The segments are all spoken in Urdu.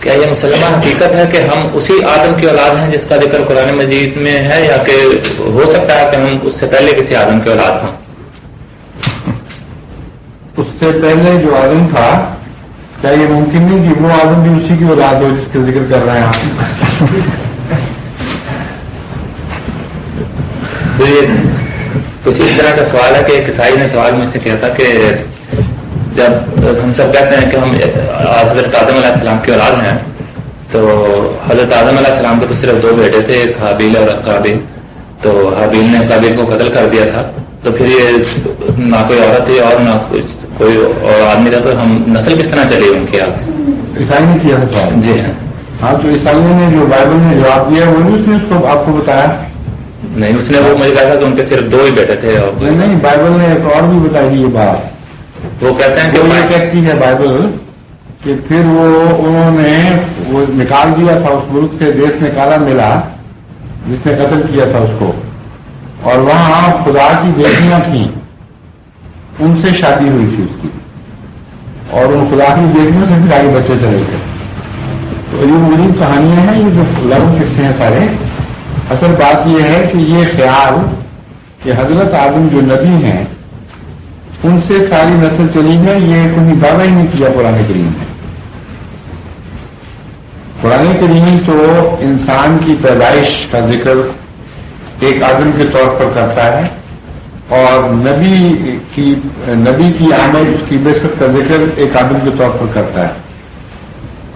کیا یہ مسلمہ حقیقت ہے کہ ہم اسی آدم کی اولاد ہیں جس کا ذکر قرآن مجید میں ہے، یا کہ ہو سکتا ہے کہ ہم اس سے پہلے کسی آدم کی اولاد ہوں؟ اس سے پہلے جو آدم تھا، کیا یہ ممکن نہیں کہ وہ آدم بھی اسی کی اولاد ہو جس کا ذکر کر رہے ہیں آپ؟ تو یہ کسی طرح کا سوال ہے کہ ایک عیسائی نے سوال مجھ سے کیا تھا کہ جب ہم سب کہتے ہیں کہ ہم حضرت آدم علیہ السلام کی اولاد ہیں، تو حضرت آدم علیہ السلام کے تو صرف 2 بیٹے تھے، ایک حابیل اور قابیل. تو حابیل نے قابیل کو قتل کر دیا تھا، تو پھر یہ نہ کوئی عورت تھی اور نہ کوئی اور آدمی تھا، تو ہم نسل کس طرح چلی ان کی آگے؟ عیسائی نے کیا تھا سوال. جی ہاں. ہاں، تو عیسائیوں نے جو بائبل میں جواب دیا وہ نہیں اس نے اس کو آپ کو بتایا؟ نہیں، اس نے وہ مجھے کہا تھا کہ ان کے صرف 2 ہی بیٹے تھے. اور نہیں، بائبل نے ایک اور بھی بتائی یہ بات. وہ کہتے ہیں کہ یہ کہتی ہے بائبل کہ پھر انہوں نے وہ نکال دیا تھا اس ملک سے، دیش نکالا ملا جس نے قتل کیا تھا اس کو، اور وہاں خدا کی بیٹیاں تھیں، ان سے شادی ہوئی تھی اس کی، اور ان خدا کی بیٹیوں سے بھی آگے بچے چلے تھے. تو یہ غریب کہانیاں ہیں، یہ جو لغو قصے ہیں سارے. اصل بات یہ ہے کہ یہ خیال کہ حضرت آدم جو نبی ہیں ان سے ساری نسل چلی ہے، یہ کوئی دعویٰ ہی نہیں کیا قرآن کریم نے. قرآن کریم تو انسان کی پیدائش کا ذکر ایک آدم کے طور پر کرتا ہے، اور نبی کی آمد، اس کی بعثت کا ذکر ایک آدم کے طور پر کرتا ہے،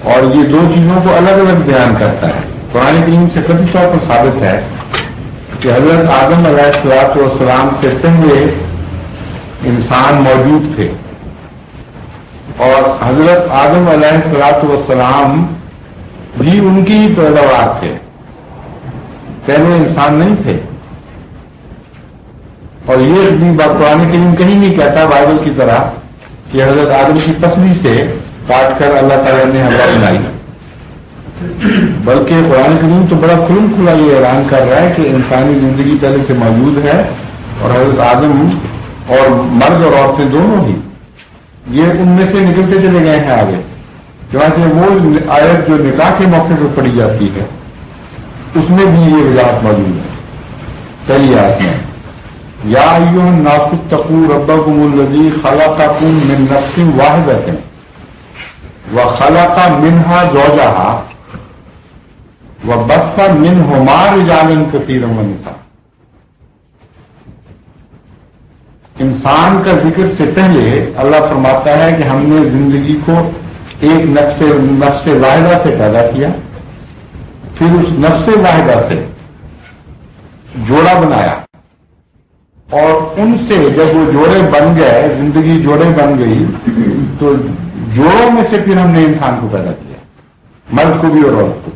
اور یہ 2 چیزوں کو الگ الگ بیان کرتا ہے. قرآن کریم سے قطعی طور پر ثابت ہے کہ حضرت آدم علیہ السلام سے پہلے انسان موجود تھے، اور حضرت آدم علیہ السلام بھی ان کی پیداوار تھے، پہلے انسان نہیں تھے. اور یہ بھی بات قرآن کریم کہیں نہیں کہتا بائبل کی طرح کہ حضرت آدم کی پسلی سے کاٹ کر اللہ تعالیٰ نے ہوا بنائی، بلکہ قرآن کریم تو بڑا کھلم کھلا یہ اعلان کر رہا ہے کہ انسانی زندگی پہلے سے موجود ہے، اور حضرت آدم اور مرد اور عورتیں دونوں ہی یہ ان میں سے نکلتے چلے گئے ہیں آگے. چنانچہ وہ آیت جو نکاح کے موقع پر پڑھی جاتی ہے اس میں بھی یہ وضاحت موجود ہے. پہلی آیت میں یا ایھا الناس اتقوا ربکم الذی خلقکم من نفس واحدۃ وخلق منها زوجها وبث منهما رجالا کثیرا ونساء. انسان کا ذکر سے پہلے اللہ فرماتا ہے کہ ہم نے زندگی کو ایک نفس واحدہ سے پیدا کیا، پھر اس نفس واحدہ سے جوڑا بنایا، اور ان سے جب وہ جوڑے بن گئے، زندگی جوڑے بن گئی، تو جوڑوں میں سے پھر ہم نے انسان کو پیدا کیا، مرد کو بھی اور عورت کو.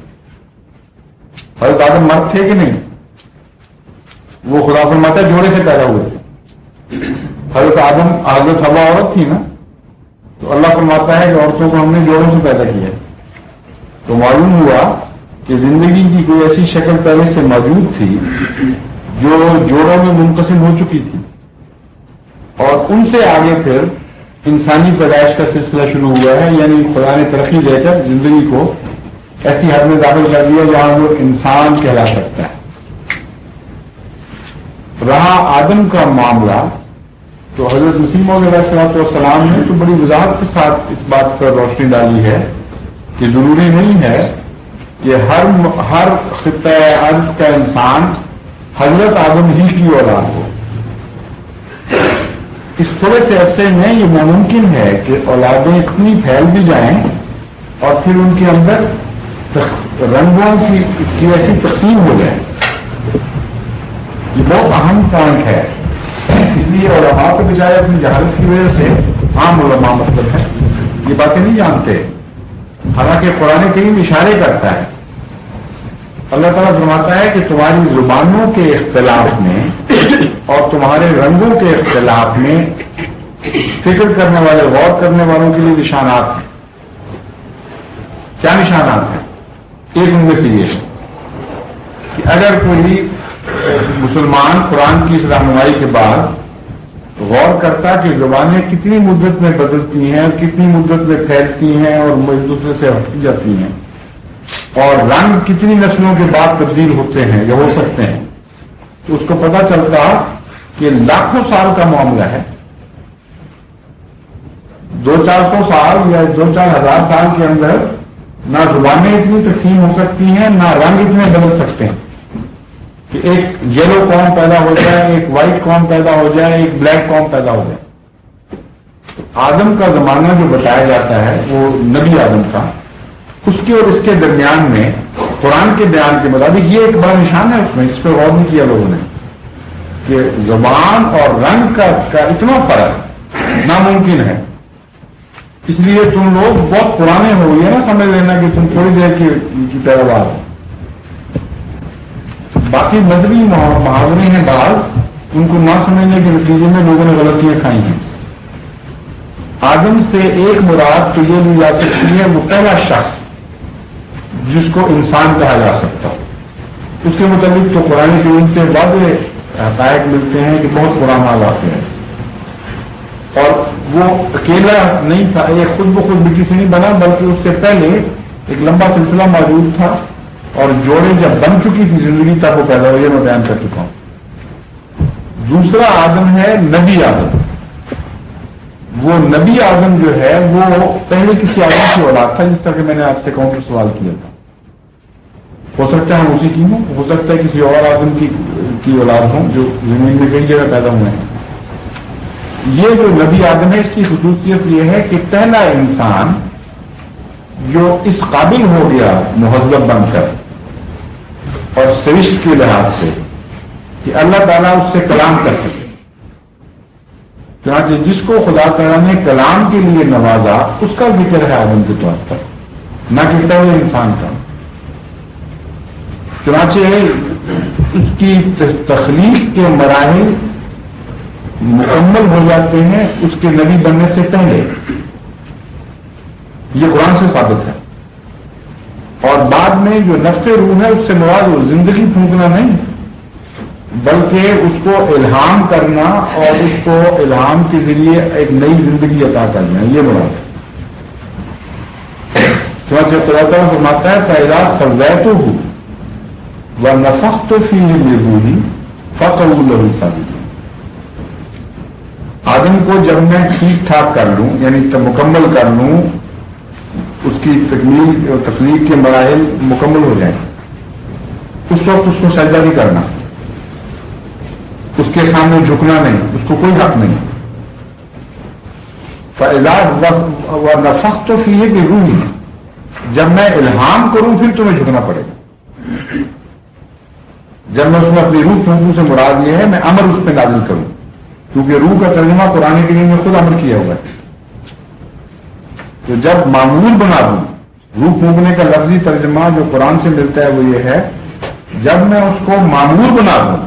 حضرت آدم مرد تھے کہ نہیں؟ وہ خدا فرماتا ہے جوڑے سے پیدا ہوئے تھے. حضرت حوا عورت تھی نا، تو اللہ فرماتا ہے کہ عورتوں کو ہم نے جوڑوں سے پیدا کیا. تو معلوم ہوا کہ زندگی کی کوئی ایسی شکل پہلے سے موجود تھی جو جوڑوں میں منقسم ہو چکی تھی، اور ان سے آگے پھر انسانی پیدائش کا سلسلہ شروع ہوا ہے. یعنی خدا نے ترقی دے کر زندگی کو ایسی حد میں داخل کر دیا جہاں وہ انسان کہلا سکتا ہے. رہا آدم کا معاملہ، تو حضرت مسیح موعود علیہ السلام نے تو بڑی وضاحت کے ساتھ اس بات پر روشنی ڈالی ہے کہ ضروری نہیں ہے کہ ہر خطہ ارض کا انسان حضرت آدم ہی کی اولاد ہو. اس تھوڑے سے عرصے میں یہ ناممکن ہے کہ اولادیں اتنی پھیل بھی جائیں اور پھر ان کے اندر رنگوں کی ایسی تقسیم ہو جائے. یہ بہت اہم پوائنٹ ہے. اس لیے علماء کے بجائے اپنی جہالت کی وجہ سے عام علماء مطلب ہے یہ باتیں نہیں جانتے، حالانکہ قرآن کریم اشارے کرتا ہے. اللہ تعالیٰ فرماتا ہے کہ تمہاری زبانوں کے اختلاف میں اور تمہارے رنگوں کے اختلاف میں فکر کرنے والے، غور کرنے والوں کے لیے نشانات ہیں. کیا نشانات ہیں؟ ایک ان میں سے یہ ہے کہ اگر کوئی مسلمان قرآن کی اس رہنمائی کے بعد غور کرتا کہ زبانیں کتنی مدت میں بدلتی ہیں اور کتنی مدت میں پھیلتی ہیں اور ایک دوسرے سے ہٹ جاتی ہیں، اور رنگ کتنی نسلوں کے بعد تبدیل ہوتے ہیں یا ہو سکتے ہیں، تو اس کو پتہ چلتا کہ لاکھوں سال کا معاملہ ہے. 200-400 سال یا 2-4 ہزار سال کے اندر نہ زبانیں اتنی تقسیم ہو سکتی ہیں، نہ رنگ اتنے بدل سکتے ہیں کہ ایک یلو قوم پیدا ہو جائے، ایک وائٹ قوم پیدا ہو جائے، ایک بلیک قوم پیدا ہو جائے. آدم کا زمانہ جو بتایا جاتا ہے وہ نبی آدم کا، اس کے اور اس کے درمیان میں قرآن کے بیان کے مطابق یہ ایک بڑا نشان ہے اس میں، اس پہ غور نہیں کیا لوگوں نے کہ زبان اور رنگ کا اتنا فرق ناممکن ہے. اس لیے تم لوگ بہت پرانے ہو گئے نا سمجھ لینا کہ تم تھوڑی دیر کی پیداوار ہو. باقی مذہبی محاورے ہیں بعض، ان کو نہ سمجھنے کے نتیجے میں لوگوں نے غلطیاں کھائی ہیں. آدم سے ایک مراد تو یہ لی جا سکتی ہے وہ پہلا شخص جس کو انسان کہا جا سکتا. اس کے متعلق تو قرآن کریم سے واضح حقائق ملتے ہیں کہ بہت پرانا واقعہ ہے، اور وہ اکیلا نہیں تھا، یہ خود بخود مٹی سے نہیں بنا، بلکہ اس سے پہلے ایک لمبا سلسلہ موجود تھا، اور جوڑے جب بن چکی تھی زندگی تب وہ پیدا ہوئی، میں بیان کر چکا ہوں. دوسرا آدم ہے نبی آدم. وہ نبی آدم جو ہے وہ پہلے کسی آدم کی اولاد تھا، جس طرح کہ میں نے آپ سے کاؤنٹر سوال کیا تھا. ہو سکتا ہے ہم اسی کی ہوں، ہو سکتا ہے کسی اور آدم کی اولاد ہوں جو زمین میں کئی جگہ پیدا ہوئے ہیں. یہ جو نبی آدم ہے اس کی خصوصیت یہ ہے کہ پہلا انسان جو اس قابل ہو گیا مہذب بن کر اور سرشت کے لحاظ سے کہ اللہ تعالیٰ اس سے کلام کر سکے. چنانچہ جس کو خدا تعالیٰ نے کلام کے لیے نوازا اس کا ذکر ہے آدم کے طور پر، نہ کہ پہلے انسان کا. چنانچہ اس کی تخلیق کے مراحل مکمل ہو جاتے ہیں اس کے نبی بننے سے پہلے. یہ قرآن سے ثابت ہے. اور بعد میں جو نفخ روح ہے اس سے مراد وہ زندگی پھونکنا نہیں، بلکہ اس کو الہام کرنا اور اس کو الہام کے ذریعے ایک نئی زندگی عطا کرنا، یہ مراد ہے. چنانچہ خدا تعالیٰ فرماتا ہے فَإِذَا سَوَّيْتُهُ وَنَفَخْتُ فِيهِ مِن رُوحِي فَقَعُوا لَهُ سَاجِدِينَ. آدم کو جب میں ٹھیک ٹھاک کر لوں، یعنی مکمل کر لوں، اس کی تکمیل اور تخلیق کے مراحل مکمل ہو جائیں، اس وقت اس کو سجدہ نہیں کرنا، اس کے سامنے جھکنا نہیں، اس کو کوئی حق نہیں. فَإِذَا وَنَفَخْتُ فِيهِ بِرُوحِي، جب میں الہام کروں پھر تمہیں جھکنا پڑے گا. جب میں اس میں اپنی روح پھونکوں سے مراد یہ ہے میں امر اس پہ نازل کروں، کیونکہ روح کا ترجمہ قرآن کریم میں خود امر کیا ہوا ہے. تو جب معمول بنا دوں، روح پھونکنے کا لفظی ترجمہ جو قرآن سے ملتا ہے وہ یہ ہے جب میں اس کو معمول بنا دوں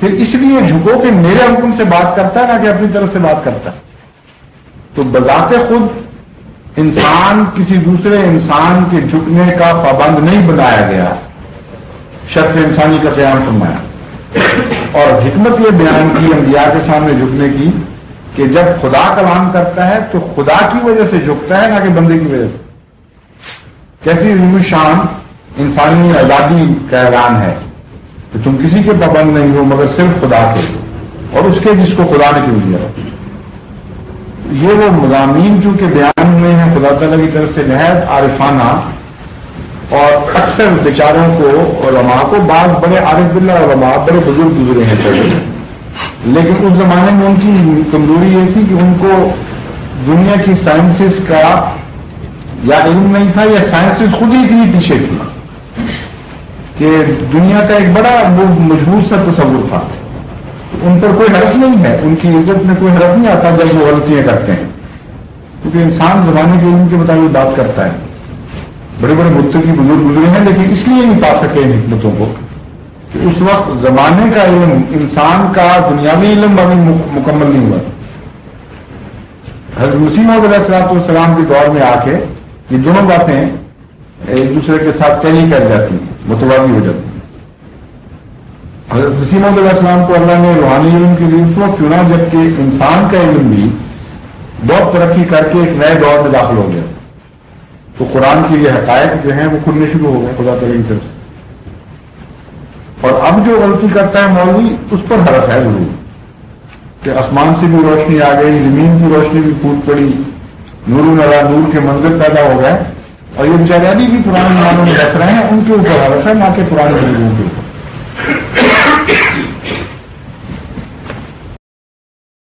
پھر اس لیے جھکو کہ میرے حکم سے بات کرتا ہے نہ کہ اپنی طرف سے بات کرتا ہے. تو بذات خود انسان کسی دوسرے انسان کے جھکنے کا پابند نہیں بنایا گیا، شرط انسانی کا قیام فرمایا. اور حکمت یہ بیان کی انبیاء کے سامنے جھکنے کی کہ جب خدا کلام کرتا ہے تو خدا کی وجہ سے جھکتا ہے نہ کہ بندے کی وجہ سے. کیسی عظیم الشان انسانی آزادی کا اعلان ہے کہ تم کسی کے پابند نہیں ہو مگر صرف خدا کے، اور اس کے جس کو خدا نے کیوں دیا. یہ وہ مضامین چونکہ بیان ہوئے ہیں خدا تعالیٰ کی طرف سے نہایت عارفانہ، اور اکثر بیچاروں کو علماء کو بعض بڑے عارف باللہ علماء بڑے بزرگ گزرے ہیں پہلے، لیکن اس زمانے میں ان کی کمزوری یہ تھی کہ ان کو دنیا کی سائنسز کا یا علم نہیں تھا، یا سائنسز خود ہی اتنی پیچھے تھی کہ دنیا کا ایک بڑا مجبور سا تصور تھا. ان پر کوئی حرف نہیں ہے، ان کی عزت میں کوئی حرف نہیں آتا جب وہ غلطیاں کرتے ہیں، کیونکہ انسان زمانے کے علم کے مطابق بات کرتا ہے. بڑے بڑے متقی بزرگ گزرے ہیں لیکن اس لیے نہیں پا سکے ان حکمتوں کو کہ اس وقت زمانے کا علم انسان کا دنیاوی علم ابھی مکمل نہیں ہوا. حضرت مسیح موعود علیہ السلام کے دور میں آ کے یہ دونوں باتیں ایک دوسرے کے ساتھ ٹیلی کر جاتی ہیں، متوازی ہو جاتی ہیں. حضرت مسیح موعود علیہ السلام کو اللہ نے روحانی علم کے لیے اس وقت چنا جبکہ انسان کا علم بھی بہت ترقی کر کے ایک نئے دور میں داخل ہو گیا، تو قرآن کے یہ حقائق جو ہیں وہ کھلنے شروع ہو گئے خدا تعالی کی طرف سے۔ اور اب جو غلطی کرتا ہے مولوی اس پر حرف ہے ضرور کہ آسمان سے بھی روشنی آ گئی، زمین کی روشنی بھی پھوٹ پڑی، نور علی نور کے منظر پیدا ہو گئے، اور یہ بیچارے ابھی بھی پرانے زمانوں میں بس رہے ہیں، ان کے اوپر حرف ہے نہ کہ پرانے لوگوں کے اوپر۔